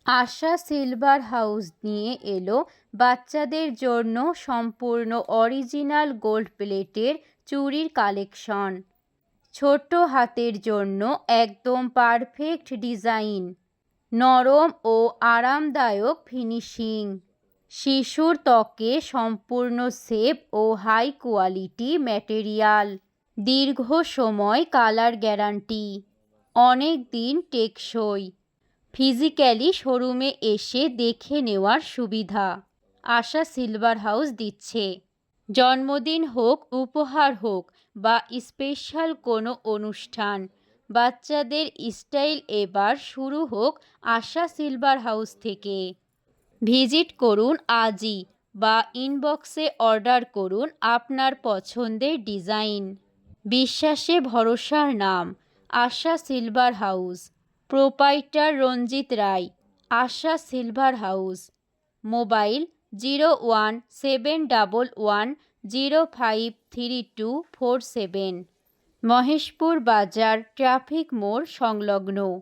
আশা silver house নিয়ে এলো বাচ্চাদের জন্য সম্পূর্ণ অরিজিনাল গোল্ড প্লেটের চুড়ির কালেকশন। ছোট হাতের জন্য একদম পারফেক্ট ডিজাইন, নরম ও আরামদায়ক ফিনিশিং, শিশুর ত্বকে সম্পূর্ণ সেফ ও হাই কোয়ালিটি ম্যাটেরিয়াল, দীর্ঘ সময় কালার গ্যারান্টি, অনেক দিন টেকসই। ফিজিক্যালি শোরুমে এসে দেখে নেওয়ার সুবিধা আশা সিলভার হাউস দিচ্ছে। জন্মদিন হোক, উপহার হোক বা স্পেশাল কোনো অনুষ্ঠান, বাচ্চাদের স্টাইল এবার শুরু হোক আশা সিলভার হাউস থেকে। ভিজিট করুন আজই বা ইনবক্সে অর্ডার করুন আপনার পছন্দের ডিজাইন। বিশ্বাসে ভরসার নাম আশা সিলভার হাউস। প্রোপাইটার রঞ্জিত রায়, আশা সিলভার হাউস। মোবাইল 0171105324 7। মহেশপুর বাজার ট্রাফিক মোড় সংলগ্ন।